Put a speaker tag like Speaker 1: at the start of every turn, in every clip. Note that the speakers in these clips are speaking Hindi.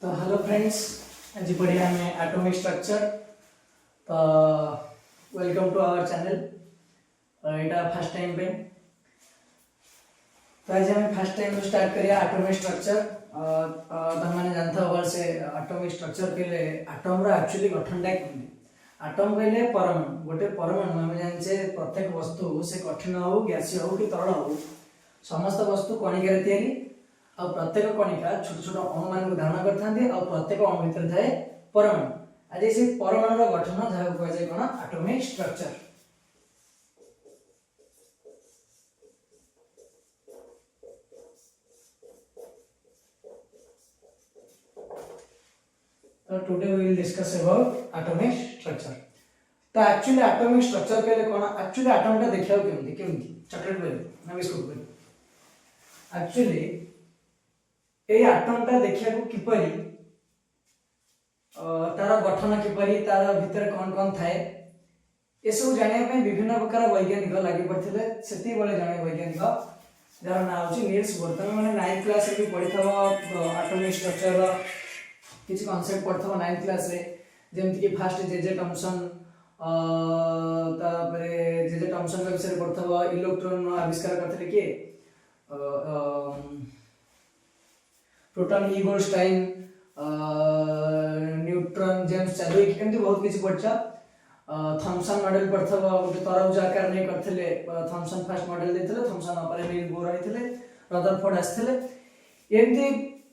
Speaker 1: तो हेलो फ्रेंड्स, आज पढ़िया हमें एटॉमिक स्ट्रक्चर। तो वेलकम टू आवर चैनल। यहाँ फर्स्ट टाइम पे तो आज हमें फर्स्ट टाइम स्टार्ट करिए एटॉमिक स्ट्रक्चर। तो मैंने जानता होगा से एटॉमिक स्ट्रक्चर के लिए एटम रो एक्चुअली गठनटा केमती। एटम कहले परमाणु, गोटे परमाणु आम जाने प्रत्येक वस्तु से कठिन हो गैसीय हो कि तरल हो समस्त वस्तु कणिकार तैयारी और प्रत्येक कणिका छोट छोट अणु मान धारण करते और प्रत्येक अणु भीतर थाए परमाणु। आज से परमाणु गठन जहाँ कहुए कौन एटॉमिक स्ट्रक्चर। तो today we will discuss about atomic structure. तो एक्चुअली एटॉमिक स्ट्रक्चर कहले कौन, एक्चुअली एटम टा देखियो केमती केमती चॉकलेट बेल ना बिस्कुट बेल। एक्चुअली ए एटम टा देखिया को किपरि तार गठन किपरि तार भीतर कौन कौन थाए ए सब जानिया पे विभिन्न प्रकार वैज्ञानिक लागि पड़थिले। सेती बेले जणे वैज्ञानिक जार नाम अछि नील्स बोर। तमे माने 9th क्लास रे भी पढिथबो एटॉमिक स्ट्रक्चर रो किछ कांसेप्ट पढथबो 9th क्लास रे, जेमति कि फर्स्ट जे थॉमसन तापरे जे थॉमसन के विषय पढथबो। इलेक्ट्रॉन आविष्कार करथिले कि प्रोटॉन इगोर स्टाइन, न्यूट्रॉन जेम्स चैडविक एमती बहुत किछि पढछा। थॉमसन मॉडल पढथबो गोटे तरबुज आकार नै करथिले। थॉमसन फर्स्ट मॉडल देथिले, थॉमसन अपरे नील बोर आइथिले, रदरफोर्ड आस्थिले। एमती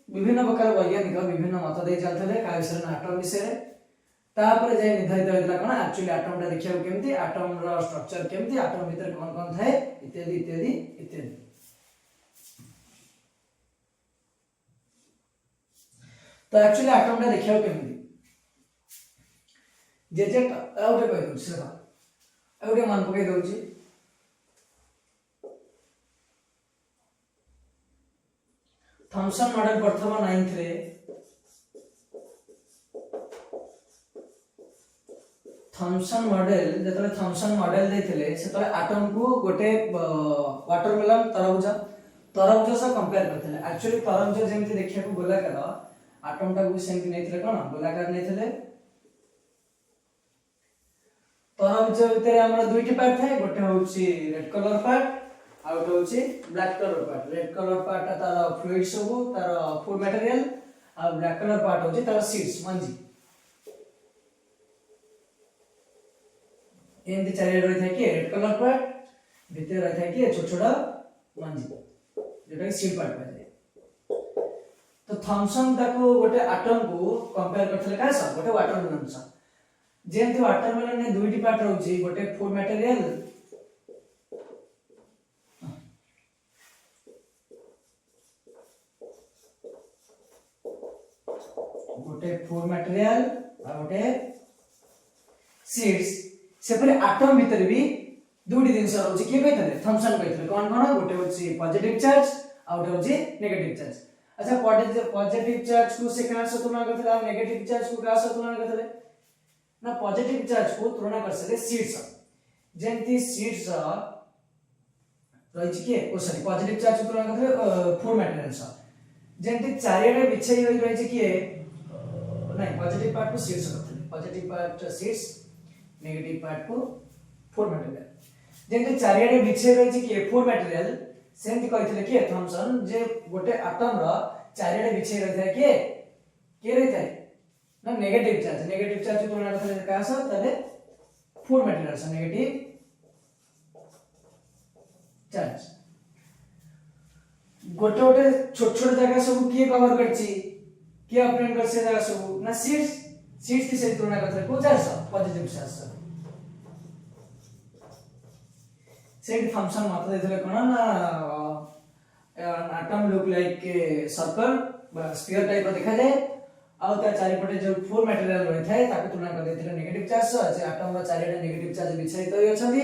Speaker 1: विभिन्न प्रकार वैज्ञानिक विभिन्न मत दे चलथिले का विषय एटम विषय। तापर जे निर्धारित होइतला कोन एक्चुअली एटम टा देखियो केमती, एटम रो स्ट्रक्चर केमती, एटम भीतर कोन कोन थाए इत्यादि इत्यादि इत्यादि। तो एक्चुअली एटम टा देखियो केमती जे आउटे कहि दउ से आउटे मान पकई दउची। थॉमसन मॉडल प्रथम 9th रे थॉमसन मॉडल जतले थॉमसन मॉडल देथिले सेतले एटम को गोटे वाटरमेलन तरबुज से कंपेयर करथिले। एक्चुअली तरबुज जेमति देखिया को गोलाकार एटम टा को सेमति नैथिले कोन गोलाकार नैथिले। तरबुज भितर हमर दुईटी पार्ट थाए, गोटे होउची रेड कलर पार्ट आ गोटे होउची black colour part. Red colour part तार फ्लूइड सब तार फूड मटेरियल आ ब्लैक कलर पार्ट होउची तार सीड्स मंजी। एंती चारिया रही थाए कि रेड कलर पार्ट भितर रही थाए कि छोट छोट मंजी जेटा कि सीड पार्ट पाए। तो थॉमसन ताको गोटे एटम को कंपेयर करथले का सब गोटे वाटरमेलन सा। जेंति वाटरमेलन ने दुईटी पार्ट रहउची, गोटे फूड मटेरियल आ गोटे सीड्स। सेपरे एटम भीतर भी दुईटी जिंस रहउची के कहथले थॉमसन कहथले कोन कोन गोटे होची पॉजिटिव चार्ज आ गोटे होची नेगेटिव चार्ज। अच्छा पॉजिटिव चार्ज को से कहां से तुलना करथले और नेगेटिव चार्ज को कहां से तुलना करथले ना पॉजिटिव चार्ज को तुलना कर सके सीड्स जेंति सीड्स रहिछि के ओ सॉरी पॉजिटिव चार्ज को तुलना करथले फूड मटेरियल सा जेंति चारियाडे बिछाई होई रहिछि के नहीं पॉजिटिव पार्ट को सीड्स करथले, positive part seeds negative part को फूड मटेरियल। जेंति चारियाडे बिछाई रहिछि के फूड मटेरियल सेंति कहिथले के थॉमसन जे गोटे एटम रो चारियाडे बिछाई रहिथा के रहिथा ना नेगेटिव चार्ज को तुलना करथले का सा तले फूड मटेरियल सा नेगेटिव चार्ज। गोटे गोटे छोट छोट जगह सब के कवर करछि के ऑपरेट कर से जगह सब ना सीड्स की से तुलना करथले को चार्ज पॉजिटिव चार्ज से थॉमसन मत देथले कोन ना एटम लुक लाइक सर्कल बा स्फीयर टाइप देखा जाए आउ ता चारिपटे जो फूड मटेरियल रही थाए ताको तुलना कर देथिले नेगेटिव चार्ज से एटम रो चारिपटे नेगेटिव चार्ज बिछाई तई अछंती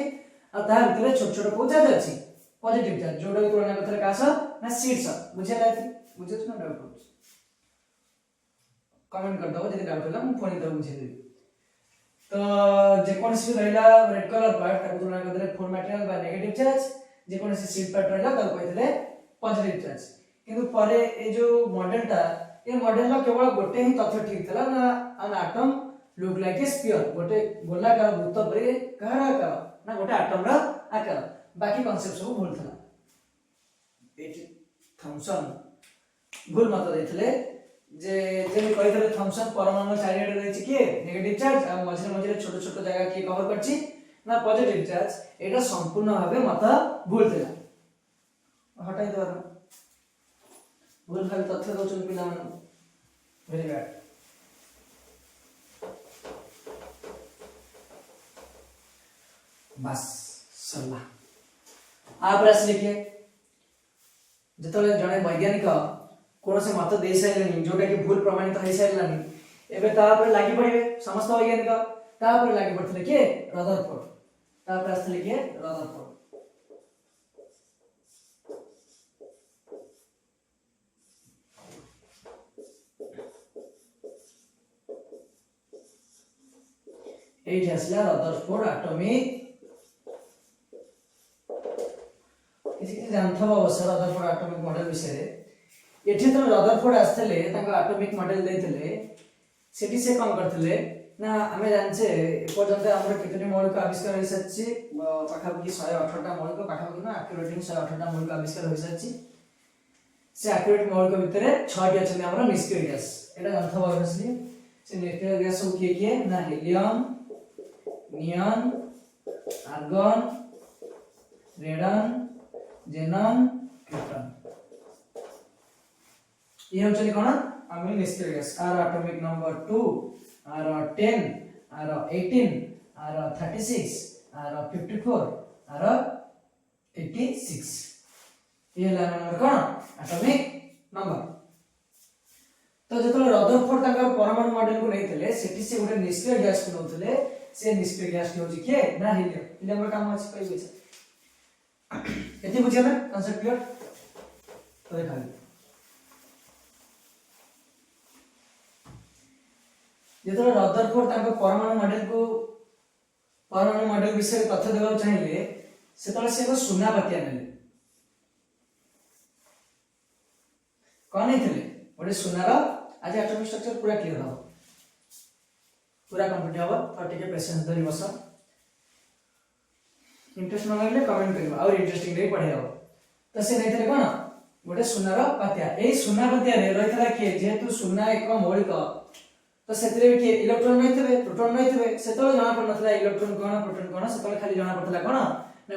Speaker 1: आ ता भितरे छोट छोट को चार्ज अछि पॉजिटिव चार्ज जोडा तुलना करथले कास ना सीड्स बुझे लाथि बुझे ना डाउट हो कमेंट कर दो जदि डाउट होला मु फोन कर बुझे देबी। तो जे कोनसी रहला रेड कलर पार्ट ताको तुलना करथले फूड मटेरियल बा नेगेटिव चार्ज, जे कोनसी सीड पार्ट रहला ताको कहथले पॉजिटिव चार्ज। किंतु परे ए जो मॉडल टा ये मॉडल ला केवल गोटे ही तथ्य ठीक थला ना an atom look like a sphere गोटे गोलाकार वृत्त परे कहार आकार ना गोटे एटम रा आकार बाकी कांसेप्ट सब भूल थला एटी थॉमसन भूल मत देथिले जे जे कहिथले थॉमसन परमाणु चारियाडे रहिछि के नेगेटिव चार्ज आ मझे मझे छोट छोट जगह के कवर करछि ना पॉजिटिव चार्ज एटा संपूर्ण भाबे मत भूल थला हटाई दवा भूल खाली तथ्य दउछन पिला मन वेरी बैड बस सरला आप रस लिखिए जतले जने वैज्ञानिक कोन से मत दे साइलनी जोटा कि भूल प्रमाणित हो साइलनी एबे ता पर लागि पड़िबे समस्त वैज्ञानिक ता पर लागि पड़थले के रदरफोर्ड ता पर असले के रदरफोर्ड एट असला रदरफोर्ड एटॉमिक किसी जानथबा अवसर रदरफोर्ड एटॉमिक मॉडल विषय एठी तो रदरफोर्ड आस्थले ताका एटॉमिक मॉडल देथिले सेठी से काम करथिले ना हमें जानछे पर्यंत हमर केतनी मौलिक आविष्कार होई सच्ची पाखापकी 118 टा मौलिक पाखापकी ना एक्यूरेट 118 टा मौलिक आविष्कार होई सच्ची से एक्यूरेट मौलिक भितरे 6 टी अछि हमर निष्क्रिय गैस एटा जानथबा अवश्य से निष्क्रिय गैस सब के ना helium neon argon radon xenon krypton ये हम चली कोन आमी निष्क्रिय गैस आर एटॉमिक नंबर 2 आर 10 आर 18 आर 36 आर 54 आर 86 ये ला नंबर कोन एटॉमिक नंबर तो जतले रदरफोर्ड ताकर परमाणु मॉडल को नैथिले सेठी से गोटे निष्क्रिय गैस को नथले से निष्क्रिय गैस होची के ना हीलियम हीलियम रो काम अछि कहि छै एते बुझिया ना कांसेप्ट क्लियर तो देखा जेतले रदरफोर्ड ताको परमाणु मॉडल विषय तथ्य देबा चाहिए सेतले से को सुना बतिया नेले कोन हेतले ओडे सुनार आज एटॉमिक स्ट्रक्चर पूरा क्लियर हो पूरा कंप्लीट हो तो टिके पेशेंस धरि बस इंटरेस्ट न लागले कमेंट करबा और इंटरेस्टिंग रे पढे हो तो से नैथले कोन गोटे सुनार पातिया एई सुना पातिया रे रहितला के जेतु सुना एक मौलिक तो सेतरे के इलेक्ट्रॉन नैथबे प्रोटॉन नैथबे सेतले जाना पड़ नथला इलेक्ट्रॉन कोन प्रोटॉन कोन सेतले खाली जाना पड़तला कोन ना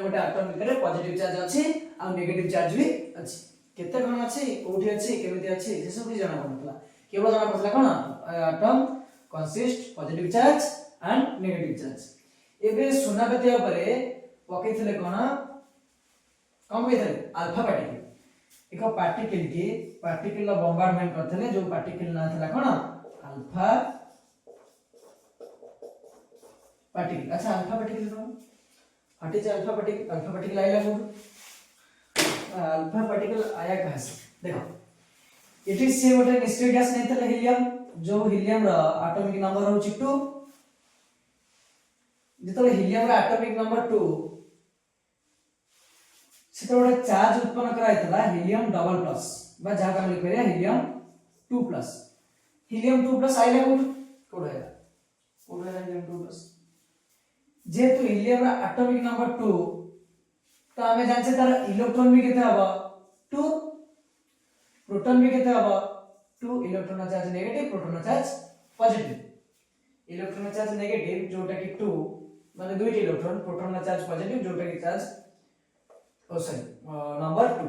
Speaker 1: गोटे एटॉम भितरे पॉजिटिव चार्ज अछि आ नेगेटिव चार्ज भी अछि केते कोन अछि कोठी अछि केमिति अछि से सब भी जाना पड़तला केवल जाना पड़तला कोन atom consist positive charge and negative charge एबे सुना पातिया परे पकेइथिले कोन कम कइथिले अल्फा पार्टिकल एक पार्टिकल बॉम्बार्डमेंट करथिले जो पार्टिकल ना थला कोन अल्फा पार्टिकल अच्छा अल्फा पार्टिकल कोन हटे जे अल्फा पार्टिकल आइला कोन अल्फा पार्टिकल आया कहां से देखो इट इज से गोटे निष्क्रिय गैस नैथले हीलियम जो हीलियम रा एटॉमिक नंबर होची 2 जेतले हीलियम रा एटॉमिक नंबर 2 सेतो गोटे चार्ज उत्पन्न कराइतला हीलियम डबल प्लस बा जा का लिख परिया हीलियम 2 प्लस आइला कोड आइला हीलियम 2 प्लस जेतु हीलियम रा एटॉमिक नंबर 2 तो हमें जानछे तार इलेक्ट्रॉन भी केते हबो 2 प्रोटॉन भी केते हबो 2 electron charge negative proton charge positive electron charge negative जोटा कि 2 माने दुईटी इलेक्ट्रॉन प्रोटॉन चार्ज पॉजिटिव जोटा कि चार्ज ओ सॉरी नंबर 2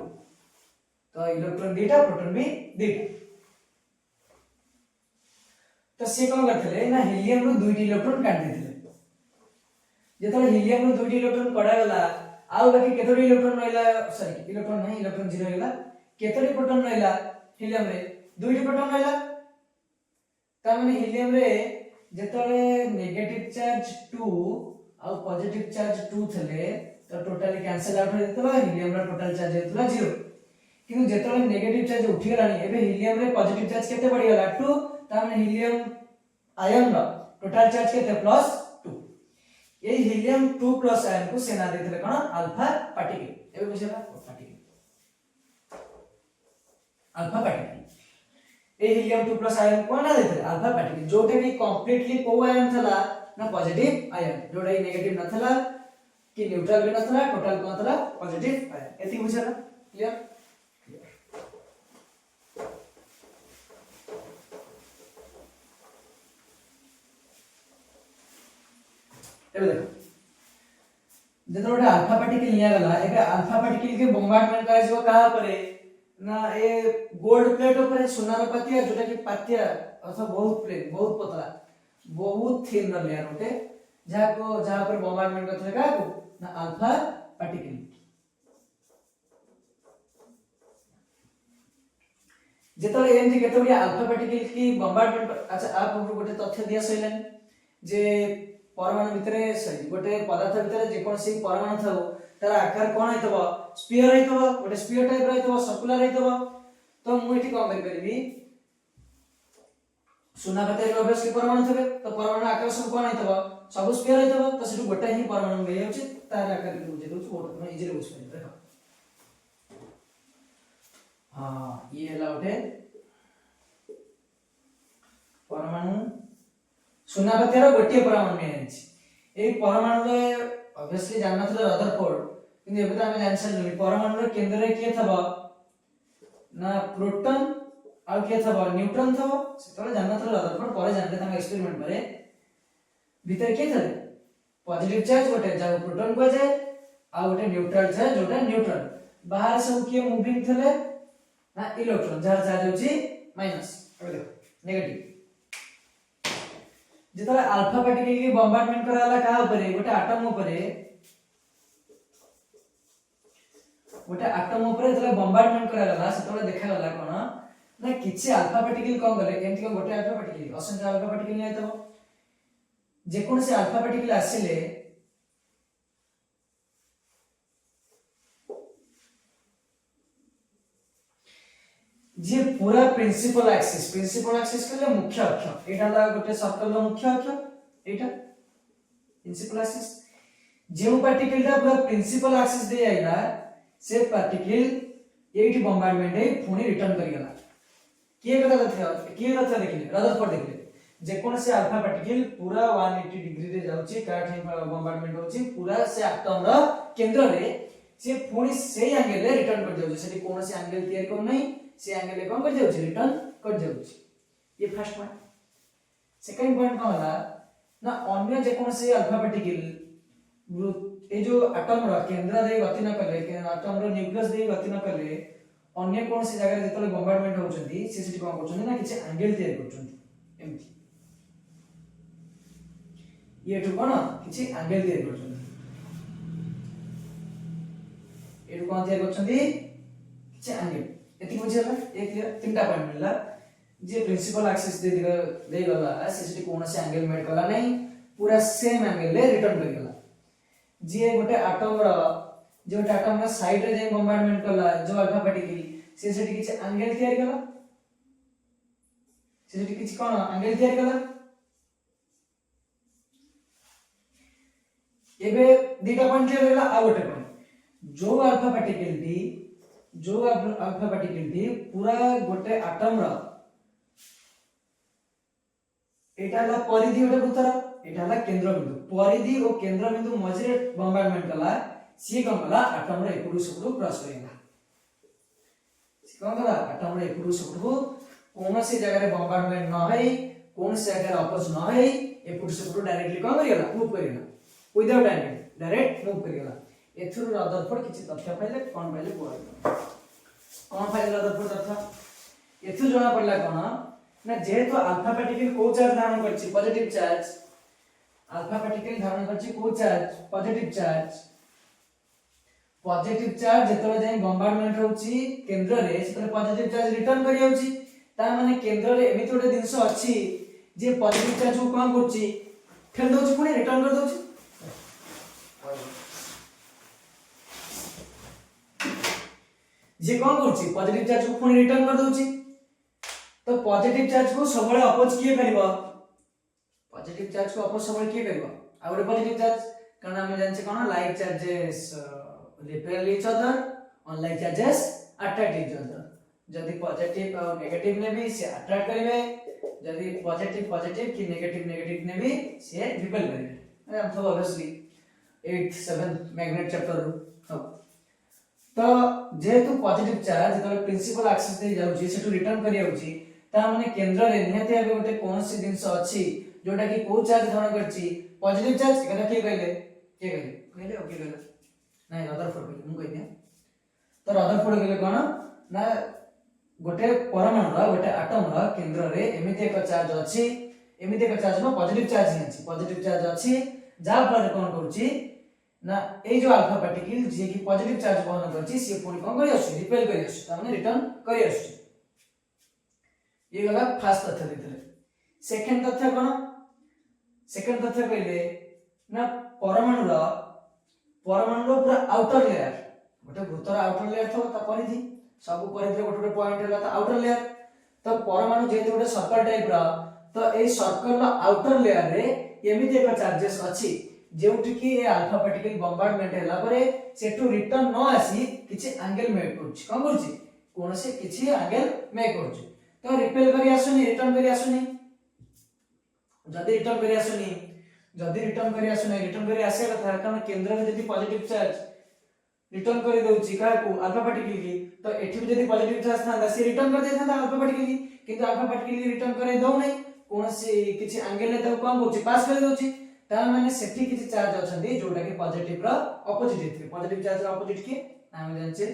Speaker 1: तो इलेक्ट्रॉन दीटा प्रोटॉन भी दीटा तो से कोन करथले ना हीलियम रो दुईटी इलेक्ट्रॉन काट देथिले जेतले हीलियम रो दुईटी इलेक्ट्रॉन कढा गला आउ बाकी केतोटी इलेक्ट्रॉन रहला सॉरी इलेक्ट्रॉन नहीं इलेक्ट्रॉन जीरो रहला केतोटी प्रोटॉन रहला हीलियम रे दुईटी प्रोटॉन रहला ता माने हीलियम रे जेतले नेगेटिव चार्ज 2 आउ पॉजिटिव चार्ज 2 थले तो टोटली कैंसिल आउट हो जेतला हीलियम रा टोटल चार्ज जेतला 0 किंतु जेतले नेगेटिव चार्ज उठी गलानी एबे हीलियम रे पॉजिटिव चार्ज केते बढ़ी गला 2 ता माने हीलियम आयन रा टोटल चार्ज केते प्लस 2 ये हीलियम 2 प्लस आयन को सेना देथले कोन अल्फा पार्टिकल एबे बुझला particle alpha particle A helium 2 plus ion को ना देते अल्फा पार्टिकल जोटे भी कंप्लीटली को आयन थला ना पॉजिटिव आयन जोटा नेगेटिव न थला कि न्यूट्रल भी न थला टोटल कोन थला पॉजिटिव आयन एति बुझला क्लियर एबे देखो जतो गोटे अल्फा पार्टिकल लिया गला एबे अल्फा पार्टिकल के बॉम्बार्डमेंट करा जिवो कहा परे ना ए गोल्ड प्लेट ऊपर सोनार पातिया जोटा कि पातिया अथवा बहुत प्लेन बहुत पतला बहुत थिन लेयर होते जहाँ पर बॉम्बार्डमेंट करते का को ना अल्फा पार्टिकल जेतले एमती केतोडी अल्फा पार्टिकल की बॉम्बार्डमेंट अच्छा आप हमरो गोटे तथ्य दिया सइलन जे परमाणु भितरे सही गोटे पदार्थ भितरे जे कोनसी परमाणु थाउ तार आकार कोन हेतबो स्फीयर हेतबो गोटे स्फीयर टाइप रहतबो सर्कुलर हेतबो तो मु एठी कोन कर करबी सुना पते ऑब्वियसली परमाणु थबे तो परमाणु आकार सब कोन हेतबो सब स्फीयर हेतबो तो सेटु गोटे ही परमाणु ले जाउची तार आकार के बुझे दउची ओट तुम इजीली बुझ पाइ देखो हां ये हला उठे परमाणु सुना पते रो गोटे परमाणु में आछि ए परमाणु रे ऑब्वियसली जानना थले रदरफोर्ड किंतु एबे त हम जान परमाणु रे केंद्र रे के थबो ना प्रोटॉन और के थबो न्यूट्रॉन थबो सेतले जानना थले रदरफोर्ड परे जानले तांगा एक्सपेरिमेंट परे भीतर के थले पॉजिटिव चार्ज गोटे जा प्रोटॉन को जाय आ गोटे न्यूट्रल चार्ज जोटा न्यूट्रॉन बाहर सब के मूविंग थले ना इलेक्ट्रॉन जा चार्ज होची माइनस एबे देखो नेगेटिव जेतले अल्फा पार्टिकल के बॉम्बार्डमेंट कराला का ऊपर गोटे एटम ऊपर जेतले बॉम्बार्डमेंट कराला सेतले देखा गला कोन ना किछि अल्फा पार्टिकल कोन गले एंती कोन गोटे अल्फा पार्टिकल असंख्य अल्फा पार्टिकल नै तबो जे कोन से अल्फा पार्टिकल आसिले जे पूरा प्रिंसिपल एक्सिस कहले मुख्य अक्ष एटा ला गोटे सर्कल रो मुख्य अक्ष एटा प्रिंसिपल एक्सिस जे पार्टिकल दा पूरा प्रिंसिपल एक्सिस दे आइला से पार्टिकल एठी बॉम्बार्डमेंट है पुनी रिटर्न करि गला के कथा देखिले रदरफोर्ड देखिले जे कोन से अल्फा पार्टिकल पूरा 180 डिग्री रे जाउची काठी बॉम्बार्डमेंट होची पूरा से एटम रो केंद्र रे से पुनी से एंगल रे रिटर्न कर जाउची सेठी कोन से एंगल तैयार कर नै से एंगल कौन कर जाउची रिटर्न कर जाउची ये फर्स्ट पॉइंट सेकंड पॉइंट कोन होला ना अन्य जे कोन से अल्फा पार्टिकल ए जो एटम रो केंद्र दे गति न करले के एटम रो न्यूक्लियस दे गति न करले अन्य कोन से जगह जेतले बॉम्बार्डमेंट होचंती से सिटी कोन करचंती ना किछ एंगल तैयार करचंती एमती ये तो कोन किछ एंगल तैयार करचंती एटु कोन तैयार करचंती किछ एंगल एति बुझियला एक क्लियर तीनटा पॉइंट मिलला जे प्रिंसिपल एक्सिस दे गला से सिटी कोन से एंगल मेड कला नै पूरा सेम एंगल ले रिटर्न कर गला जे गोटे एटम रा साइड रे जे बॉम्बार्डमेंट कला जो अल्फा पार्टिकल से सिटी किछ एंगल तैयार कला से सिटी किछ कोन एंगल तैयार कला एबे दीटा पॉइंट क्लियर होला आ गोटे पॉइंट जो अल्फा पार्टिकल टी पूरा गोटे एटम रा एटा ला परिधि गोटे वृत्तर एटा ला केंद्र बिंदु परिधि और केंद्र बिंदु मझे बॉम्बार्डमेंट कला सी कोन कला एटम रा एपुडु सेपुडु क्रॉस करेला सी कोन कला एटम रा एपुडु सेपुडु कोनोसी जगह रे बॉम्बार्डमेंट न होई कोनोसी जगह रे अपोज न होई एपुडु सेपुडु डायरेक्टली कोन करियला मूव करियला विदाउट एंगल डायरेक्ट मूव करियला एथुर रदरफोर्ड किछि तथ्य पाइले कोन पाइले कोन पाइले रदरफोर्ड तथ्य एथु जणा पडला कोन ना जेहेतु अल्फा पार्टिकल को चार्ज धारण करछि पॉजिटिव चार्ज अल्फा पार्टिकल धारण करछि को चार्ज पॉजिटिव चार्ज जेतले जाय बॉम्बार्डमेंट होछि केंद्र रे सेतले पॉजिटिव चार्ज रिटर्न करि होछि ता माने केंद्र रे एमिति ओटे दिनस अछि जे पॉजिटिव चार्ज को कोन करछि ठेल दोछि पुनी रिटर्न कर दोछि जे कोन करछि पॉजिटिव चार्ज को पुनी रिटर्न कर दोछि तो पॉजिटिव चार्ज को सबले अपोज किए करबो पॉजिटिव चार्ज को अपोज सबले किए करबो आ ओरे पॉजिटिव चार्ज कारण हम जानछे कोन like charges repel each other unlike charges attract each other जदि पॉजिटिव और नेगेटिव ने भी से अट्रैक्ट करेंगे, जदि पॉजिटिव पॉजिटिव कि नेगेटिव नेगेटिव ने भी से रिपेल करेंगे। हम तो obviously 8th 7th magnet chapter सब तो जेहेतु पॉजिटिव चार्ज जेतले प्रिंसिपल एक्सिस दे जाउची सेटु रिटर्न करिया होची ता माने केंद्र रे निहते आबे गोटे कोनसी जिंस अछि जोटा कि को चार्ज धारण करछि पॉजिटिव चार्ज केना के कहले ओके कहले नाही रदरफोर्ड कहले मु कहि दिया। तो रदरफोर्ड कहले कोन ना गोटे परमाणु रा गोटे एटम रा केंद्र रे एमिति एक चार्ज अछि, एमिति एक चार्ज न पॉजिटिव चार्ज ही अछि, पॉजिटिव चार्ज अछि जा पर कोन करछि ना ए जो अल्फा पार्टिकल जे कि पॉजिटिव चार्ज वहन करछि से पुनी कोन करि आछि रिपेल करि आछि त माने रिटर्न करि आछि। ये गला फर्स्ट तथ्य देथले। सेकंड तथ्य कोन, सेकंड तथ्य कहले ना परमाणु रा पूरा आउटर लेयर गोटे भूतर आउटर लेयर थो त परिधि सब परिधि गोटे गोटे पॉइंट होला त आउटर लेयर तो परमाणु जेते गोटे सर्कल टाइप रा तो ए सर्कल रा आउटर लेयर रे एमिति एक चार्जेस अछि जेउठी कि ए अल्फा पार्टिकल बॉम्बार्डमेंट हैला परे सेटु रिटर्न न आसी किछि एंगल मेक करछि कोन करछि कोनसे किछि एंगल मेक करछि तो रिपेल करी आसुनी रिटर्न करी आसुनी जदी रिटर्न करी आसे कथा कारण केंद्र में जदी पॉजिटिव चार्ज रिटर्न करी दउछि काको अल्फा पार्टिकल की तो एठी भी जदी पॉजिटिव चार्ज थांदा से रिटर्न कर देथांदा अल्फा पार्टिकल की किंतु अल्फा पार्टिकल की रिटर्न करे दउ नै कोनसे किछि एंगल ले दउ कोन करछि पास कर दउछि ता माने सेठी किछि चार्ज अछंती जोटा कि पॉजिटिव रा ऑपोजिट थे पॉजिटिव चार्ज रा ऑपोजिट के हम जानछे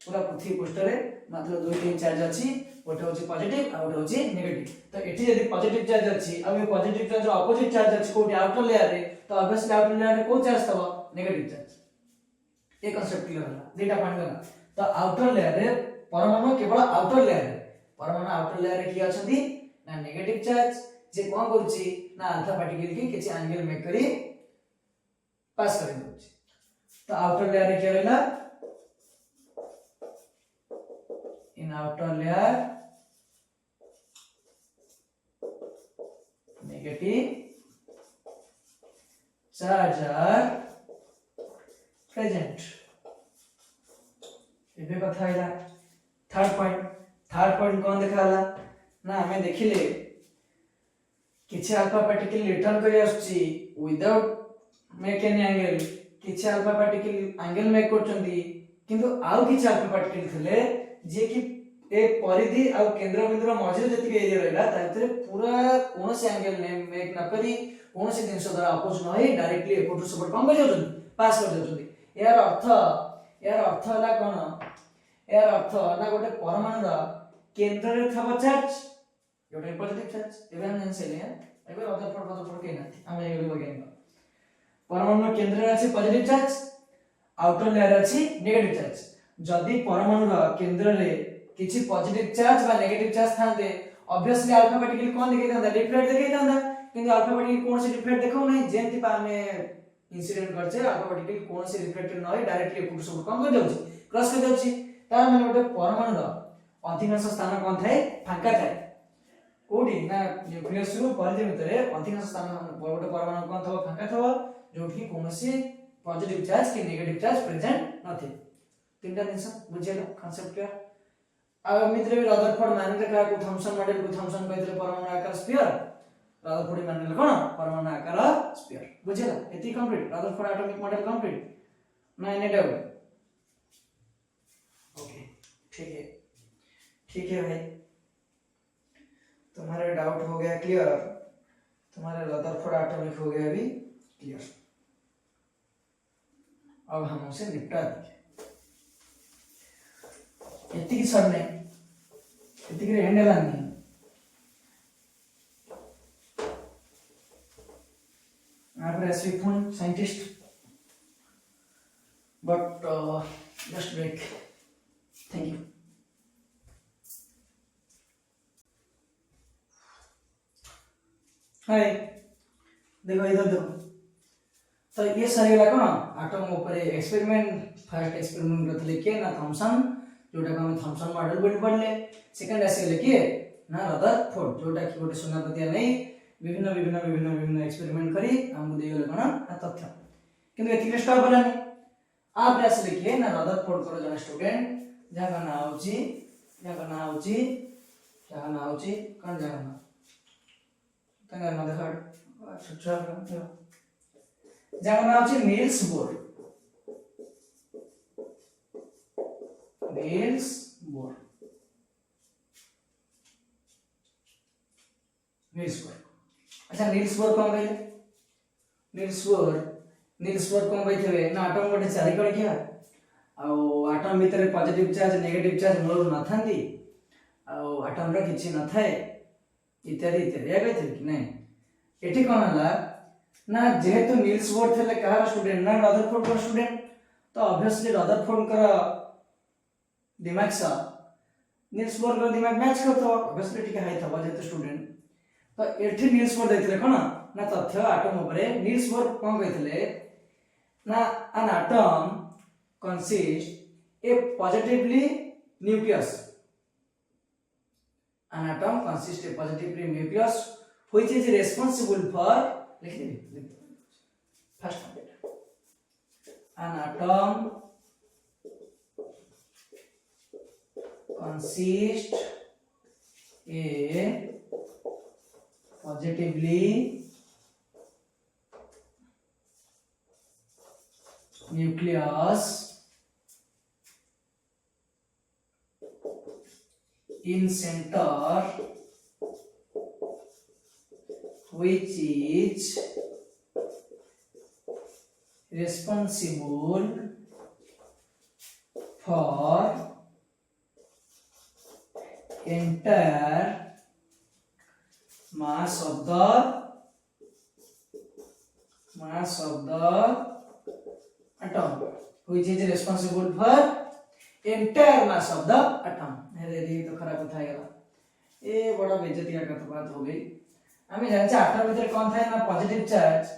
Speaker 1: पूरा पृथ्वी पृष्ठ रे मात्र 2-3 चार्ज अछि ओटा होछि पॉजिटिव आ ओटा होछि नेगेटिव तो एठी यदि पॉजिटिव चार्ज अछि आ पॉजिटिव चार्ज ऑपोजिट चार्ज अछि कोठी आउटर लेयर रे तो ऑब्वियसली आउटर लेयर रे को चार्ज थबो नेगेटिव चार्ज ए कांसेप्ट क्लियर होला डेटा पॉइंट गला तो आउटर लेयर रे परमाणु केवल आउटर लेयर रे परमाणु आउटर लेयर रे की अछंती ना नेगेटिव चार्ज जे कोन करछि ना अल्फा पार्टिकल की किछि एंगल मेक करी पास करि दउछि तो आउटर लेयर रे के रहला in outer layer negative charge आर प्रेजेंट एबे कथा हैला थर्ड पॉइंट कोन देखाला ना हमें देखिले किछि अल्फा पार्टिकल रिटर्न करि आछी विदाउट मेक एनी एंगल किछि अल्फा पार्टिकल एंगल मेक करचंदी किंतु आउ किछि अल्फा पार्टिकल थिले जे कि ए परिधि आ केंद्र बिंदु मझे जति एरिया रहला ताते पूरा कोनसे एंगल मेक न करी कोनसे जिंस द्वारा अपोज न होई डायरेक्टली एपोर्ट टू सपोर्ट कम कर जाउछन पास कर जाउछन यार अर्थ हला कोन यार अर्थ ना गोटे परमाणु रा केंद्र रे थबा चार्ज जोटा पॉजिटिव चार्ज एबे हम जानसे ले एबे रदरफोर्ड के नाथि हम एबे बगेन परमाणु केंद्र रे अछि पॉजिटिव चार्ज आउटर लेयर अछि नेगेटिव चार्ज जदी परमाणु रा केंद्र रे किछि पॉजिटिव चार्ज बा नेगेटिव चार्ज थांदे ऑब्वियसली अल्फा पार्टिकल कोन देखै थांदा रिफ्लेक्ट देखै थांदा किंतु अल्फा पार्टिकल कोन से रिफ्लेक्ट देखौ नै जेंति पा हमें इंसिडेंट करछे अल्फा पार्टिकल कोन से रिफ्लेक्टेड न होय डायरेक्टली एपुट सब कम कर जाउछि क्रॉस कर जाउछि तार माने गोटे परमाणु रा अधिकांश स्थान कोन थाए फांका थाए कोडी ना न्यूक्लियस रु परिधि भितरे अधिकांश स्थान गोटे परमाणु कोन थबो फांका थबो जोठी कोनसे पॉजिटिव चार्ज कि नेगेटिव चार्ज प्रेजेंट नथि तीनटा जिंस बुझियला कांसेप्ट क्या आ मित्र भी रदरफोर्ड माने का को थॉमसन कहले परमाणु आकार स्फीयर रदरफोर्ड माने कोन परमाणु आकार स्फीयर बुझियला एति complete Rutherford atomic model complete ना एनी डाउट ओके ठीक है भाई तुम्हारे डाउट हो गया क्लियर तुम्हारे रदरफोर्ड एटॉमिक हो गया अभी क्लियर अब हम उसे निपटा देंगे एतिकी सरने एतिकी रे हैंडल आनी आप एसवी phone scientist but just break thank you hi देखो इधर देखो तो ये सारे वाला कोन एटम ऊपर एक्सपेरिमेंट फर्स्ट एक्सपेरिमेंट करथले के ना थॉमसन जोटा को हम थॉमसन मॉडल बन पड़ले सेकंड आसे के ना रदरफोर्ड जोटा कि गोटे सुनापतिया नै विभिन्न एक्सपेरिमेंट करी हम देगले कोन तथ्य किंतु एथि स्टॉप बलानी आप आसे के ना रदरफोर्ड को जन स्टूडेंट जहा नाम होची या ना होची क्या ना होची कौन जाना तंगा ना देखा अच्छा जाना होची नील्स बोर नील्स बोर अच्छा नील्स बोर कौन कहले नील्स बोर कौन कहथे ना आटम गोटे चारि कण किया आटम भितर पॉजिटिव चार्ज नेगेटिव चार्ज मूल न थांदी आटम रा किछि न थाए इत्यादि इत्यादि या कहथे कि नहीं एठी कोन हला ना जेहेतु नील्स बोर थले कहार स्टूडेंट ना रदरफोर्ड का स्टूडेंट तो ऑब्वियसली रदरफोर्ड का दिमाग सा नील्स बोर का दिमाग मैच करतो ऑब्वियसली ठीक हाई थबा जेहेतु स्टूडेंट तो एठी नील्स बोर देखले कोन ना तथ्य आटम ऊपर नील्स बोर कोन कहथले ना an atom consists a positively nucleus an atom consists a positively nucleus which is responsible for first an atom consists a positively nucleus in center which is responsible for entire mass of the atom which is responsible for entire mass of the atom अरे ये तो खराब कथा है ये बड़ा बेइज्जती का बात हो गई हमें जाने आटम भीतर कौन था ना पॉजिटिव चार्ज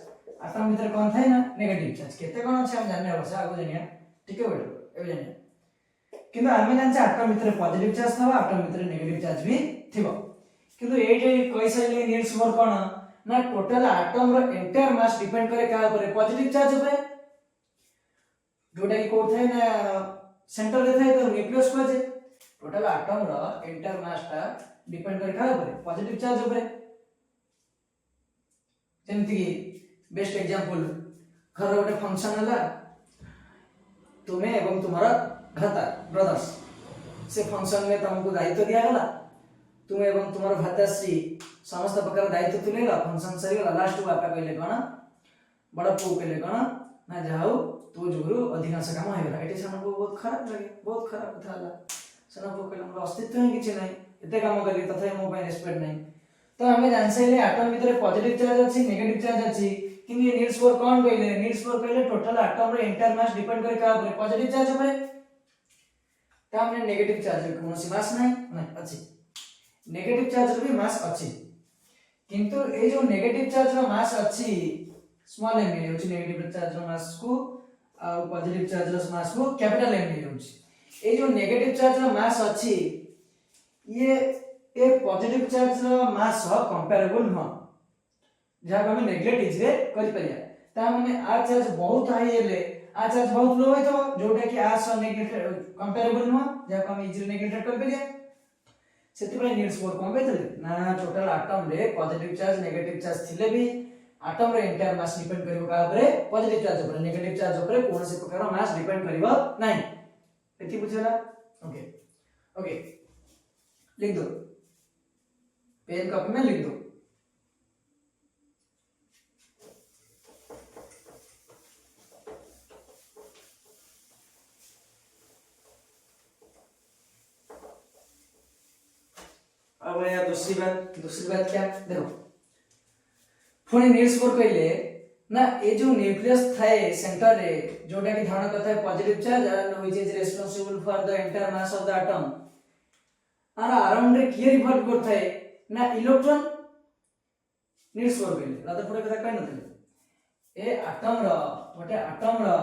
Speaker 1: आटम भीतर कौन था ना नेगेटिव चार्ज केते कोन छै हम जानने अवश्य आगो जानिया ठीक है बेटा एबे जानिया किंतु हमें जाने आटम भीतर पॉजिटिव चार्ज था आटम भीतर नेगेटिव चार्ज भी थिबो किंतु ए जे कहि सैले नील्स बोर कोन ना टोटल आटम रो एंटायर मास डिपेंड करे का ऊपर पॉजिटिव चार्ज ऊपर जोटा की कोड थे ना सेंटर रे थे तो न्यूक्लियस को जे टोटल एटम रो एंटायर मास ता डिपेंड करे का ऊपर पॉजिटिव चार्ज ऊपर जेमति की बेस्ट एग्जांपल घर गोटे फंक्शन हला तुम्हें एवं तुम्हारा भ्राता ब्रदर्स से फंक्शन में तुमको दायित्व दिया गला तुम एवं तुम्हारा भ्राताश्री समस्त प्रकार दायित्व तुलेला फंक्शन सरी गला लास्ट बापा कहले कोन बड़ा पु कहले कोन ना जाओ तो जोरु अधिकांश काम होइला एटे सना को बहुत खराब लगे बहुत खराब कथा हला सना को कहले हमर अस्तित्व ही किछ नाही एते काम करी तथा मो पे रेस्पेक्ट नाही तो हमें जानसैले एटम भीतर पॉजिटिव चार्ज अछि नेगेटिव चार्ज अछि किंतु ये नील्स बोर कोन कहले नील्स बोर कहले टोटल एटम रो एंटायर मास डिपेंड करे का ऊपर पॉजिटिव चार्ज ऊपर ता हमने नेगेटिव चार्ज को कोनोसी मास नाही अछि नेगेटिव चार्ज रो भी मास अछि किंतु ए जो नेगेटिव चार्ज रो मास अछि स्मॉल एम होछि नेगेटिव चार्ज रो मास को आ पॉजिटिव चार्ज रो मास को कैपिटल एम होछि ए जो नेगेटिव चार्ज रो मास अछि ये ए पॉजिटिव चार्ज रो मास कंपेरेबल न जहा हम नेगलेक्ट इजिले करि परिया ता माने आ चार्ज बहुत हाई हेले आ चार्ज बहुत लो होय तो जोटा कि आ सो नेगेटिव कंपेरेबल न जहा हम इजिले नेगलेक्ट करि परिया सेति भाई नील्स बोर कोन कहले ना टोटल एटम रे पॉजिटिव चार्ज नेगेटिव चार्ज थिले भी एटम रे एंटायर मास डिपेंड करिवो का ऊपर पॉजिटिव चार्ज ऊपर नेगेटिव चार्ज ऊपर कोनोसी प्रकार मास डिपेंड करिवो नाही एति बुझला ओके ओके लिख दो पेन कॉपी में लिख दो अब या दूसरी बात क्या देखो पुणे नील्स बोर कहले ना ए जो न्यूक्लियस थाए सेंटर रे जोटा की धारणा करता है positive charge and which is responsible for the entire mass of the atom आर अराउंड रे किए रिवॉल्व करता है ना इलेक्ट्रॉन नील्स बोर कहले राधा पुरे कथा कहि नथले ए एटम रो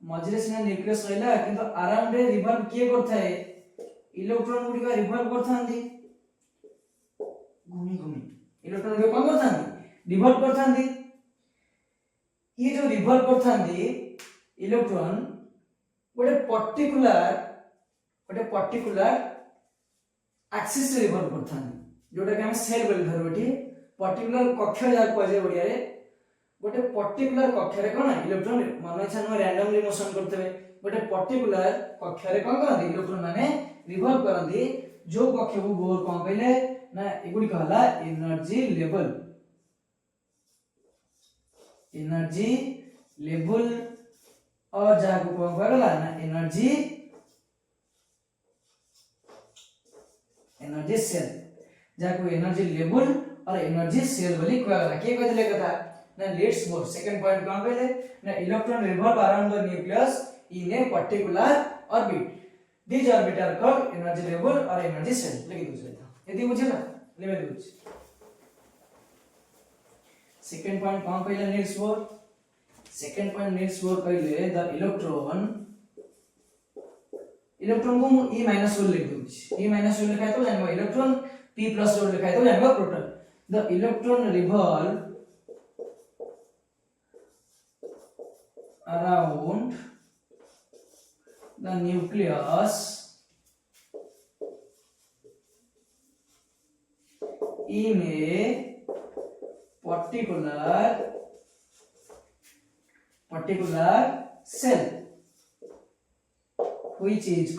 Speaker 1: मझरे सिना न्यूक्लियस रहला किंतु अराउंड रे रिवॉल्व किए करता है इलेक्ट्रॉन गुडी का रिवॉल्व करथांदी घूमी घूमी इलेक्ट्रॉन के कोन करथांदी रिवॉल्व करथांदी ये जो रिवॉल्व करथांदी इलेक्ट्रॉन गोटे पर्टिकुलर एक्सिस रे रिवॉल्व करथानी जोटा कि हम सेल बोल धरु एठी पर्टिकुलर कक्ष जा कहजे ओडिया रे गोटे पर्टिकुलर कक्ष रे कोन इलेक्ट्रॉन मन इच्छा न रैंडमली मोशन करथबे गोटे पर्टिकुलर कक्ष रे कोन करथि इलेक्ट्रॉन माने रिवॉल्व करथि जो कक्ष को बोर कोन कहले ना एगुडी कहला एनर्जी लेवल और जहाँ को कोन कहला ना एनर्जी सेल जहाँ को एनर्जी लेवल और एनर्जी सेल बोली कहला के कहले कथा ना लेट्स गो सेकंड पॉइंट कोन कहले ना electron revolve around the nucleus in a particular orbit these orbit are called energy level or energy cell लिख दो यदि बुझे ना लेवे दो सेकंड पॉइंट कोन कहले Niels bore second point Niels Bohr कहले द इलेक्ट्रॉन को E माइनस वन लिख दूँ E माइनस वन लिखा है तो जानबो इलेक्ट्रॉन P प्लस वन लिखा है तो जानबो proton the electron revolve around the nucleus in a particular cell which is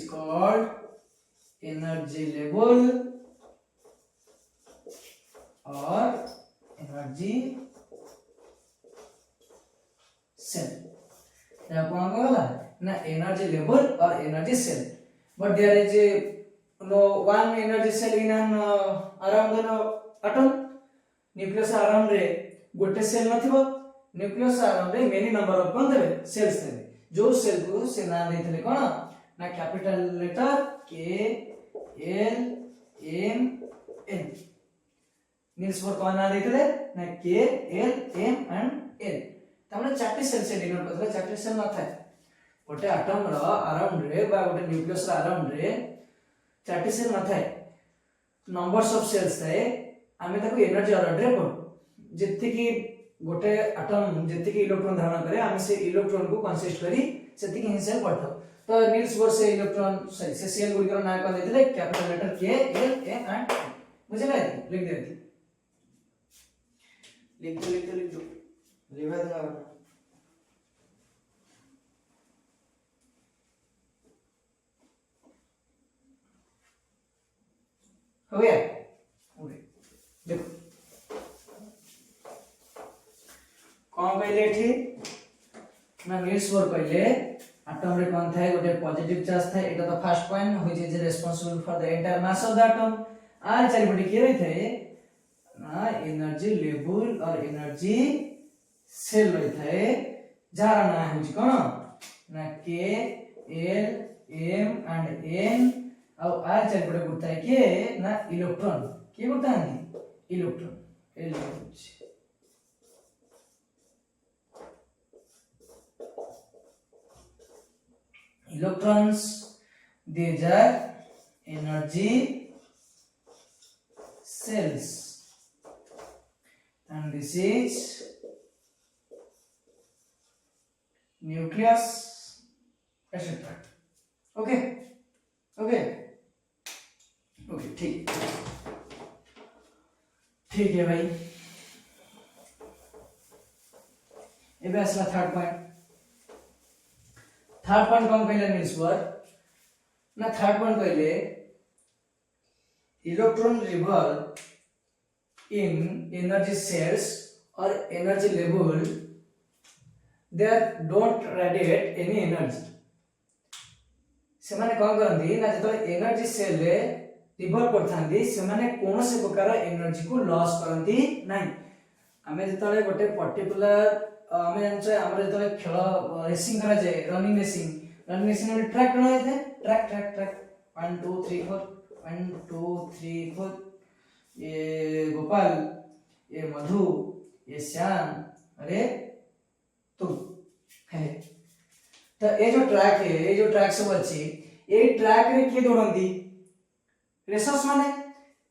Speaker 1: called energy level or energy cell now कौन कहला ना energy level or energy cell but there is no one energy cell in an around the atom nucleus around रे गोटे सेल नथिबो न्यूक्लियस अराउंड रे मेनी नंबर ऑफ कोन देबे सेल्स देबे जो सेल को से नाम देथिले कोन ना capital letter K L M N means for कोन नाम देथिले ना के एल एम एंड एन तमने चारटी सेल से डिनोट करथले चारटी सेल न थाए गोटे एटम रो अराउंड रे बा गोटे न्यूक्लियस रो अराउंड रे चारटी सेल न थाए नंबर्स ऑफ सेल्स थाए आमे ताको एनर्जी ऑर्डर रे पढ जेति की गोटे एटम जेति की इलेक्ट्रॉन धारण करे आमे से इलेक्ट्रॉन को कंसिस्ट करी सेति की हिसाब पढथो तो नील्स बोर से इलेक्ट्रॉन सॉरी से सेल गुडी को नाम कर देथिले capital letter K L M and बुझे गए लिख दे लिख दो लिखा दूंगा हो गया देखो कौन कहले एठी ना नील्स बोर कहले एटम रे कोन थाए गोटे पॉजिटिव चार्ज थाए एटा तो first point which is responsible for the entire mass of the atom आर चारि बडी के रही थाए ना एनर्जी लेवल और एनर्जी सेल रही थाए जार ना होची कोन ना के एल एम एंड एन और आर चारि बडी गुता है के ना इलेक्ट्रॉन के गुता है इलेक्ट्रॉन एल होची electrons these are energy cells and this is nucleus etc okay ठीक है भाई एबे असला थर्ड पॉइंट कौन कहले नील्स बोर ना थर्ड पॉइंट कहले electron revolve in energy shells और energy level they don't radiate any energy से माने कोन करंदी ना जतो एनर्जी सेल रे रिवॉल्व करथांदी से माने कोनोसे प्रकार एनर्जी को लॉस करंदी नाही हमें जतले गोटे पर्टिकुलर हमें जानछे हमरे जतले खेल रेसिंग करा जाय रनिंग रेसिंग में ट्रैक बना थे ट्रैक 1 2 3 4 1 2 3 4 ये गोपाल ये मधु ये श्याम अरे तू है तो ये जो ट्रैक सब अच्छी ये ट्रैक रे के दौड़ंती रेसर्स माने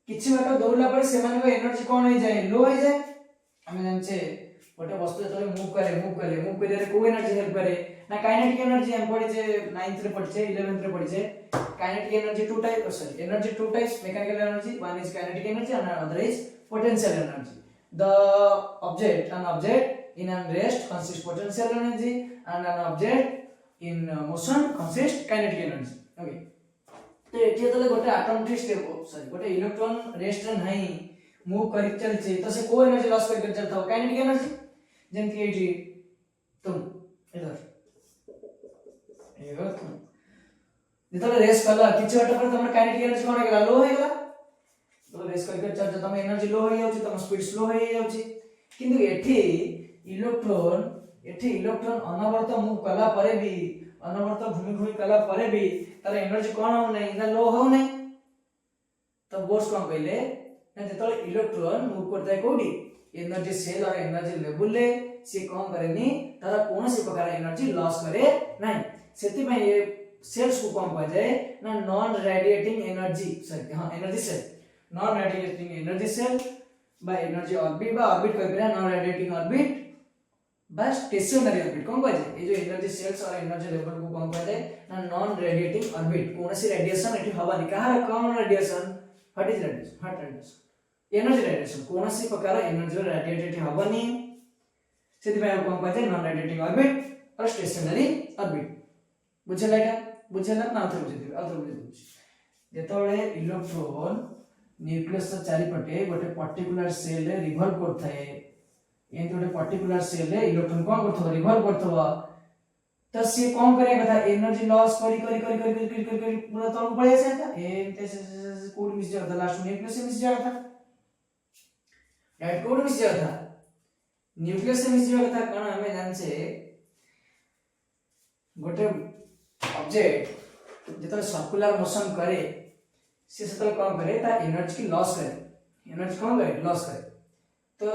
Speaker 1: किछि बाटा दौड़ला पर से माने एनर्जी कोन हो जाए लो हो जाए हमें जानछे गोटे वस्तु जतले मूव करे को एनर्जी हेल्प करे ना काइनेटिक एनर्जी हम पढ़ी जे 9th रे पढ़ी जे 11th रे पढ़ी जे kinetic energy two type sorry energy two types mechanical energy one is kinetic energy and another is potential energy the object in an rest consists potential energy and an object in motion consists kinetic energy okay तो एठी जतले गोटे एटम टी स्टेप सॉरी गोटे इलेक्ट्रॉन रेस्ट रे नहीं मूव करि चलछि तो से को एनर्जी लॉस करि चलता काइनेटिक एनर्जी जेम कि एठी तुम इधर एगो तुम जतले रेस कला किछ वाट पर तमर काइनेटिक एनर्जी कोन गेला लो हो गेला तो रेस करि चल तम एनर्जी लो हो जाउछि तम स्पीड स्लो हो जाउछि किंतु एठी इलेक्ट्रॉन अनवर्त मूव कला परे भी अनवर्त घूमी कला परे भी तार एनर्जी कोन हो नै ना लो हो नै तो बोर्स कोन कहले ना जतले इलेक्ट्रॉन मूव करता है कोडी एनर्जी सेल और एनर्जी लेवल ले से कोन करेनी तार कोनसी प्रकार एनर्जी लॉस करे नै सेति में ये सेल्स को कोन कह जाए ना नॉन रेडिएटिंग एनर्जी सॉरी हां energy shell non radiating energy shell by energy orbit बा ऑर्बिट कह बिना नॉन रेडिएटिंग ऑर्बिट बस स्टेशनरी ऑर्बिट कौन कह जाए ये जो एनर्जी सेल्स और एनर्जी लेवल को कौन कह जाए ना नॉन रेडिएटिंग ऑर्बिट कोनसी रेडिएशन एठी हवा नि कहा कौन radiation what is radiation energy radiation कोनसी प्रकार एनर्जी रेडिएट एठी हवा नि सेति भाई कौन कह जाए नॉन रेडिएटिंग ऑर्बिट और स्टेशनरी ऑर्बिट बुझला ना आथर बुझिदिबे जेतोळे इलेक्ट्रॉन न्यूक्लियस चारि पटे गोटे पर्टिकुलर सेल रे रिवॉल्व करथाए एंड गोटे पर्टिकुलर सेल रे इलेक्ट्रॉन कोन करथबो रिवॉल्व करथबो तो से कोन करे कथा एनर्जी लॉस करी पूरा तल पळे जाता एंते से कोड मिस जाता लास्ट न्यूक्लियस मिस जाता राइट कोड मिस जाता न्यूक्लियस से मिस जाता कारण हमें जान से गोटे ऑब्जेक्ट जेतले सर्कुलर मोशन करे से सेतले कोन करे ता एनर्जी की लॉस करे एनर्जी कोन करे लॉस करे तो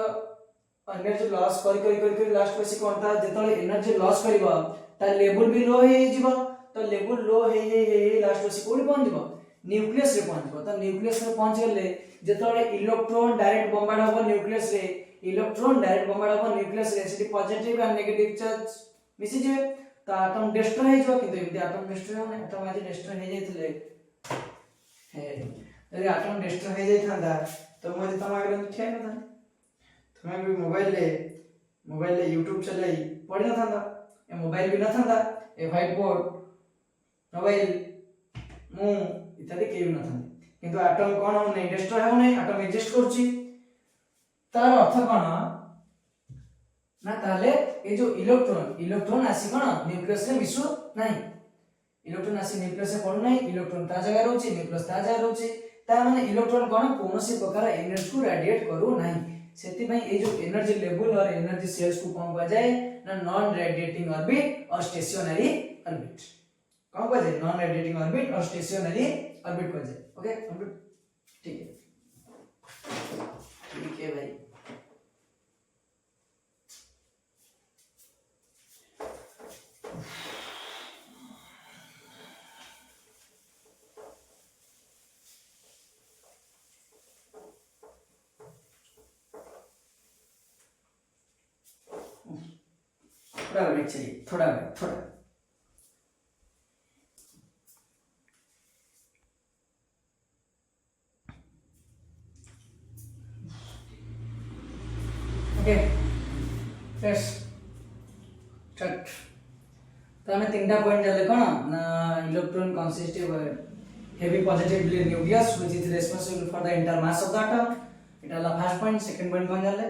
Speaker 1: एनर्जी लॉस करी लास्ट पे से कोन ता जेतले एनर्जी लॉस करबा ता लेवल भी लो हे जिवो तो लेवल लो हे लास्ट पे से कोडी पहुंच जिवो न्यूक्लियस रे पहुंच जिवो तो न्यूक्लियस रे पहुंच गेले जेतले इलेक्ट्रॉन डायरेक्ट बॉम्बार्ड होबो न्यूक्लियस रे इलेक्ट्रॉन डायरेक्ट बॉम्बार्ड होबो न्यूक्लियस रे सेठी पॉजिटिव एंड नेगेटिव चार्ज मिसि जिवे तो एटम डिस्ट्रॉय हे जिवो किंतु एमती एटम डिस्ट्रॉय होने एटम आज डिस्ट्रॉय हे जाइतले हे यदि एटम डिस्ट्रॉय हे जाइथांदा तो मोजे तम आगे ठिया न था तुम्हें भी मोबाइल ले YouTube चलाई पढ़ी न था ए मोबाइल भी न था ए व्हाइट बोर्ड मोबाइल मु इत्यादि के भी न था किंतु एटम कोन हो नै डिस्ट्रॉय हो नै एटम एग्जिस्ट करछि तार अर्थ कोन ना ताले ए जो इलेक्ट्रॉन आसी कोन न्यूक्लियस रे मिसु नै इलेक्ट्रॉन आसी न्यूक्लियस रे पड़ नै इलेक्ट्रॉन ता जगह रहउछि न्यूक्लियस ता जगह रहउछि ता माने इलेक्ट्रॉन कोन कोनोसी प्रकार एनर्जी को रेडिएट करू नै सेति भाई ए जो एनर्जी लेवल और एनर्जी सेल्स को कौन कहा जाए ना नॉन रेडिएटिंग ऑर्बिट और स्टेशनरी ऑर्बिट कौन कहा जाए नॉन रेडिएटिंग ऑर्बिट और स्टेशनरी ऑर्बिट कहा जाए ओके कंप्लीट ठीक है भाई थोड़ा वेट चाहिए थोड़ा ओके फ्रेश स्टार्ट तो हमें तीनटा पॉइंट जाले कोन ना electron consist of heavy positively nucleus which is responsible for the inter mass of the atom it वाला फर्स्ट पॉइंट सेकंड पॉइंट कोन जाले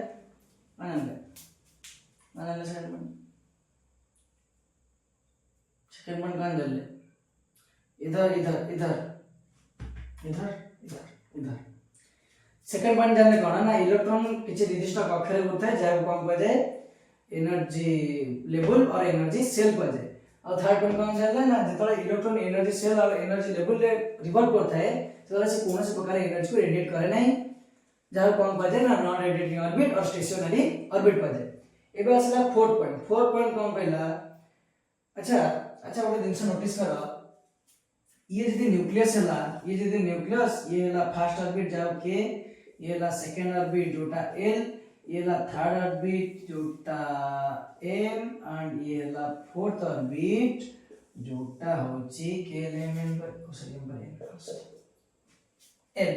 Speaker 1: मानले सेकंड पॉइंट सेकंड पॉइंट कहां जाले इधर सेकंड पॉइंट जाने कोन ना इलेक्ट्रॉन किछि निर्दिष्ट कक्षरे होता है जाय को कह जाए एनर्जी लेवल और एनर्जी सेल कह जाए और थर्ड पॉइंट कौन जाले ना जेतले इलेक्ट्रॉन एनर्जी सेल और एनर्जी लेवल रे रिवॉल्व करता है तो से कोनोसी प्रकार एनर्जी को रेडिएट करे नहीं जाय कौन कह जाए ना नॉन रेडिएटिंग ऑर्बिट और स्टेशनरी ऑर्बिट कह जाए एबे असला फोर्थ पॉइंट कौन कहला अच्छा गोटे जिनस नोटिस कर ये जदी न्यूक्लियस ये हला फर्स्ट ऑर्बिट जाओ के ये हला सेकंड ऑर्बिट जोटा एल ये ला थर्ड ऑर्बिट जोटा m एंड ये ला फोर्थ ऑर्बिट जोटा होची k एलिमेंट पर सॉरी नंबर n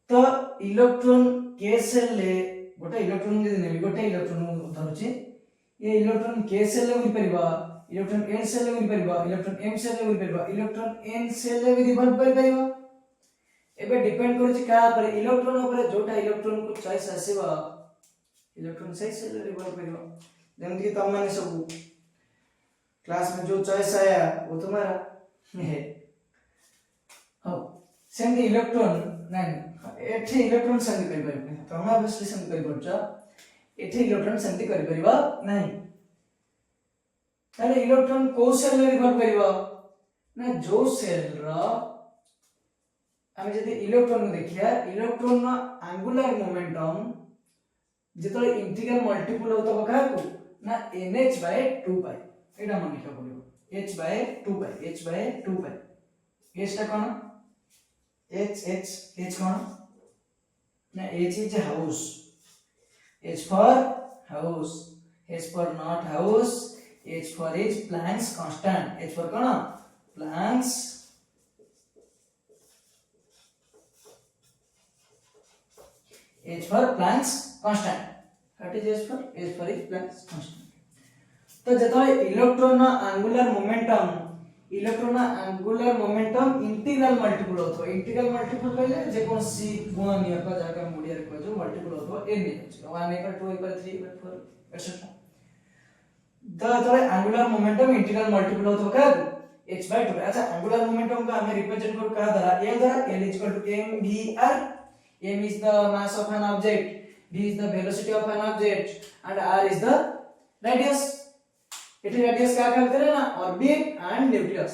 Speaker 1: तो इलेक्ट्रॉन k सेल ले गोटे इलेक्ट्रॉन जे नेबी गोटे इलेक्ट्रॉन धरुची ये इलेक्ट्रॉन k सेल ले उड़ी परिबा इलेक्ट्रॉन n सेल ले उड़ी परिबा इलेक्ट्रॉन m सेल ले उड़ी परिबा इलेक्ट्रॉन n सेल ले भी रिवॉल्व कर परिबा एबे डिपेंड करू का पर इलेक्ट्रॉन ऊपर जोटा इलेक्ट्रॉन को चॉइस आसीबा इलेक्ट्रॉन सही से रिवॉल्व करियो जेम कि तुम माने सब क्लास में जो चॉइस आया वो तुम्हारा है हां सेम इलेक्ट्रॉन नहीं एठी इलेक्ट्रॉन संग कर परिबे तुम ऑब्वियसली संग कर परछा एठी इलेक्ट्रॉन संग कर परिबा नहीं ताले इलेक्ट्रॉन को सेल रे रिवॉल्व करिबा ना जो सेल रा हम जदि इलेक्ट्रॉन को देखिया इलेक्ट्रॉन ना एंगुलर मोमेंटम जेतले इंटीग्रल मल्टीपल होतो बका को ना nh/2 पाई एटा मन लिखा पड़िबो h/2 पाई h/2 पाई h टा कोन h कोन ना h is house h for house h for not house h for is Planck's constant h for cone Planck's h for Planck's constant what is h for is Planck's constant तो जतो इलेक्ट्रॉन ना एंगुलर मोमेंटम इंटीग्रल मल्टीपल होतो इंटीग्रल मल्टीपल कहले जे कोन c गुणन का जाका मोडियर को जो मल्टीपल होतो n नहीं 1 2 3 4 etc तो एंगुलर मोमेंटम इंटीग्रल मल्टीपल होतो का h/2 अच्छा एंगुलर मोमेंटम को हमें रिप्रेजेंट करो का द्वारा m द्वारा l mvr m is the mass of an object v is the velocity of an object and r is the radius it radius क्या कहते हैं ना ऑर्बिट एंड न्यूक्लियस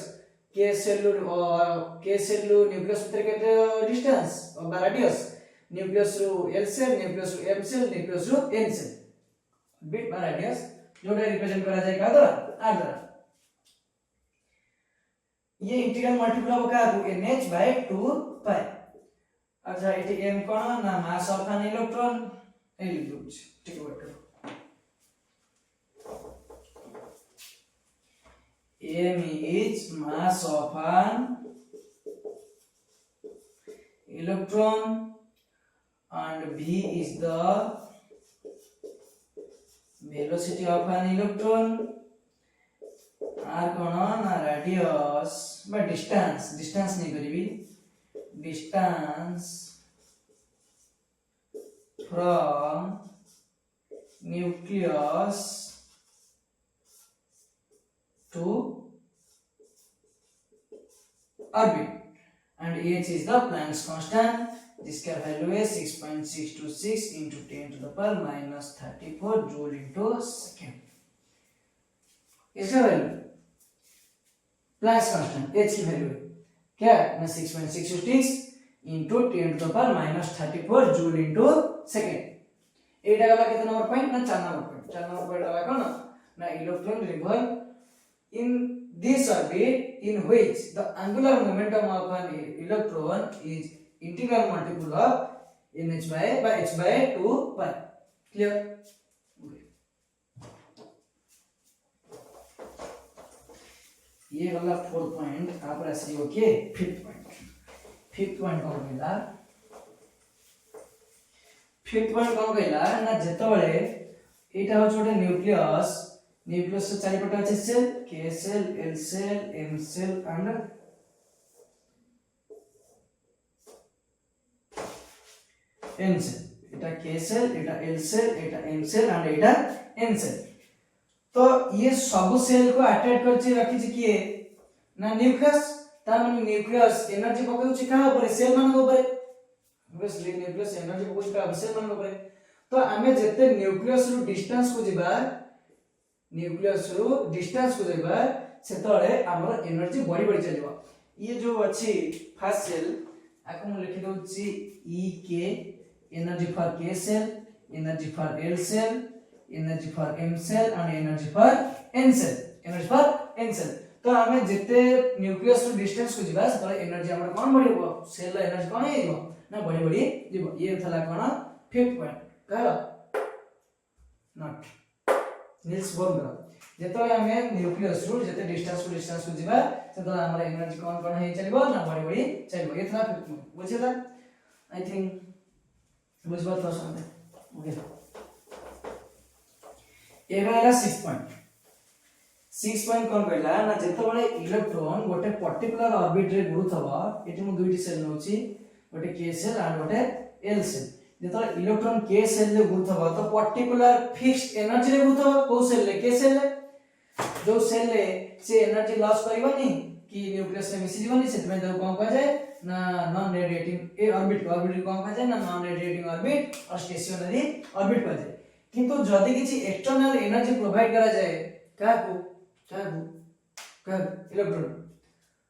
Speaker 1: के सेल न्यूक्लियस भीतर केते डिस्टेंस और रेडियस न्यूक्लियस रो l सेल न्यूक्लियस रो m सेल न्यूक्लियस रो n सेल ऑर्बिट और रेडियस जोटा रिप्रेजेंट करा जाए का द्वारा r द्वारा ये इंटीग्रल मल्टीपल होगा का nh/2 पाई अच्छा एटी m कोन ना मास ऑफ एन इलेक्ट्रॉन ए लिखुछ ठीक है m is mass of an electron and v is the velocity of an electron r कोन ना radius बट डिस्टेंस नहीं करिवि distance from nucleus to orbit and h is the Planck's constant जिसका वैल्यू है 6.626 into 10 to the power minus 34 joule into second इसका वैल्यू Planck's constant h की वैल्यू है क्या ना 6.626 into 10 to the power minus 34 joule into second एटा गला कितना नंबर पॉइंट ना 4 नंबर पॉइंट वाला कोन ना electron revolve in this orbit in which the angular momentum of an electron is integral multiple of nh by h/2 pi clear okay ये वाला 4 पॉइंट आप ऐसे ओके 5th पॉइंट कौन कहला 5th पॉइंट कौन कहला ना जेतबळे एटा हो छोटे न्यूक्लियस से चारि पटे আছে shell k shell l shell m shell and n shell এটা k सेल এটা l सेल এটা m सेल एंड এটা n सेल तो ये सब सेल को अटैच करछि रखि छि किए ना न्यूक्लियस ता माने न्यूक्लियस एनर्जी पकाउ छि का ऊपर सेल मान ऊपर ऑब्वियसली न्यूक्लियस एनर्जी पकाउ छि का सेल मान ऊपर तो हमें जते न्यूक्लियस रो डिस्टेंस को जिबा न्यूक्लियस रो डिस्टेंस को जेबा सेतळे हमर एनर्जी बढ़ी चलिबो ये जो अछि फर्स्ट सेल आको हम लिखि दउछि e k energy for k shell energy for l shell energy for m shell and energy for n shell तो हमें जते न्यूक्लियस रो डिस्टेंस को जिबा सेतळे एनर्जी हमर कोन बढ़िबो सेल रो एनर्जी कोन हेइबो ना बढ़ी जिवो ये थला कोन 5th पॉइंट कहला नॉट नील्स बोर करा जेतले हमें न्यूक्लियस रु जते डिस्टेंस को जिबा सेतो हमर एनर्जी कोन हे चलबो ना बड़ी बड़ी चलबो ये था बुझिला आई थिंक बुझबा तो समझे ओके एबेला 6 पॉइंट कोन कहला ना जेतबळे इलेक्ट्रॉन गोटे पर्टिकुलर ऑर्बिट रे घुरुथबा एठी मु दुईटी सेल नोची गोटे k सेल और गोटे l सेल जेतबळे इलेक्ट्रॉन k सेल रे घुरुथबा तो पर्टिकुलर फिक्स्ड एनर्जी रे घुरुथबा को सेल रे k सेल रे जो सेल रे से एनर्जी लॉस करबनी कि न्यूक्लियस रे मिसि जीवनी सेतमे तो कोन कह जाय ना नॉन रेडिएटिंग ए ऑर्बिट कोन कह जाय ना नॉन रेडिएटिंग ऑर्बिट और स्टेशनरी ऑर्बिट कह जाय किंतु जदि किछि एक्सटर्नल एनर्जी प्रोवाइड करा जाय काकू इलेक्ट्रॉन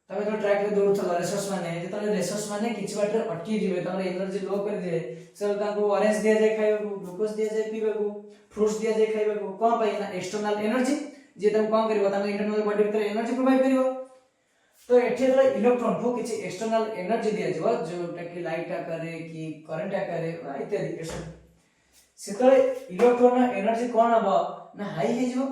Speaker 1: तमे तो ट्रैक रे दौड़थला रेसर्स माने जेतले रेसर्स माने किछि बाटे अटकी जिवे तमरे एनर्जी लो कर दे सेल ताको ऑरेंज दिया जाय खाइबा ग्लूकोज दिया जाय पीबा को फ्रूट्स दिया जाय खाइबा को कोन पाई ना एक्सटर्नल एनर्जी जे तम कोन करबो तम इंटरनल बॉडी भीतर एनर्जी प्रोवाइड करिवो तो एठी रे इलेक्ट्रॉन को किछि एक्सटर्नल एनर्जी दिया जबो जोटा कि लाइट आकारे कि करंट आकारे इत्यादि सेतले इलेक्ट्रॉन एनर्जी कोन हबो ना हाई हे जबो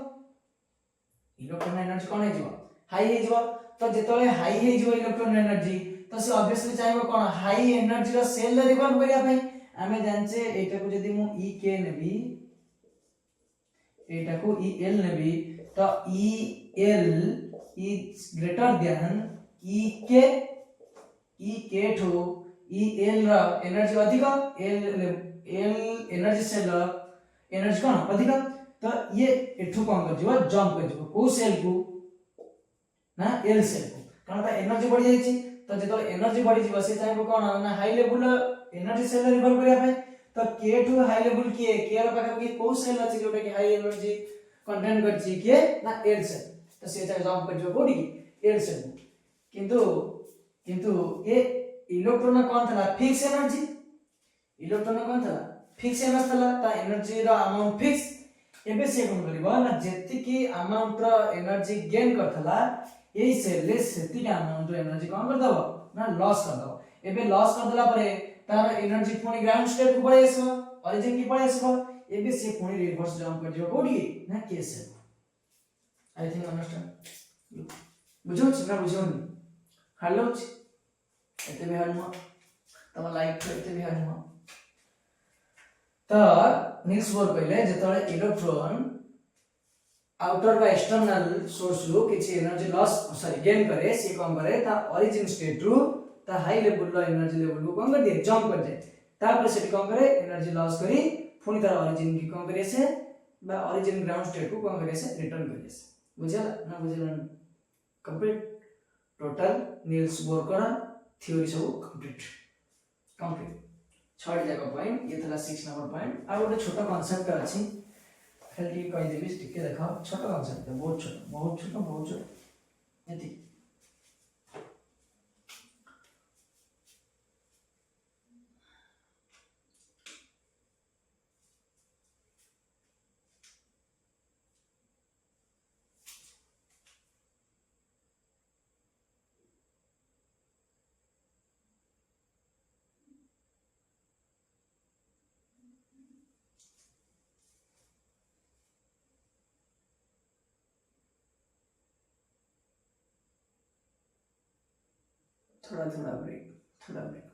Speaker 1: इलेक्ट्रॉन एनर्जी कोन हे जबो हाई हे जबो तो जेतले हाई हे जबो इलेक्ट्रॉन एनर्जी तो से ऑब्वियसली चाहेबो कोन हाई एनर्जी रो सेल रे रिवॉल्व करिया पई आमे जानचे एटा को जदी मु ई के नेबी एटा को ई एल नेबी तो E L is greater than E K ठो ई एल रा एनर्जी अधिक एल एनर्जी सेल एनर्जी कोन अधिक तो ये एठू कोन कर जबो जंप कर जबो को सेल को ना एल सेल को कारण ता एनर्जी बढ़ी जाई छी तो जेतो एनर्जी बढ़ी जीव से चाहेबो कोन ना high level energy shell revolve करिया पे तो के टू हाई लेवल के रा पाखा की को सेल अछि जोटा कि हाई एनर्जी कंटेन करछि के ना एल सेल तो से चाहे जंप कर जबो कोडी एल सेल किंतु ये इलेक्ट्रॉन कोन थला फिक्स एनर्जी इलेक्ट्रॉन कोन थला फिक्स एनर्जी थला ता एनर्जी रा अमाउंट फिक्स एबे से कोन करबो ना जेति की अमाउंट रा एनर्जी गेन करथला एई सेल ले सेति के अमाउंट रा एनर्जी कोन कर दबो ना लॉस कर दबो एबे लॉस कर देला परे तार एनर्जी पुनी ग्राउंड स्टेट को पळे आसबो ओरिजिन की पळे आसबो एबे से पुनी रिवर्स जंप कर जबो कोडी ना के सेल आई थिंक अंडरस्टैंड बुझो छ ना बुझो नि हेलो एते भी हरमो तम लाइक एते भी हरमो तो नील्स बोर कहले जेतले इलेक्ट्रॉन आउटर बा एक्सटर्नल सोर्स रु किछि एनर्जी लॉस गेन करे से कम करे ता ओरिजिन स्टेट रु ता high level low energy level को कम कर दे जंप कर जाए तापर से कम करे एनर्जी लॉस करी पुनी तार ओरिजिन की कम करे से बा ओरिजिन ग्राउंड स्टेट को कम करे से रिटर्न करे से बुझला ना बुझला कंप्लीट टोटल नील्स बोर करा थ्योरी सब कंप्लीट 6 जाका पॉइंट ये थला 6 नंबर पॉइंट आ गोटे छोटा कांसेप्ट अछि खाली कहि देबी टिके देखा छोटा कांसेप्ट बहुत छोटा यति थोड़ा ब्रेक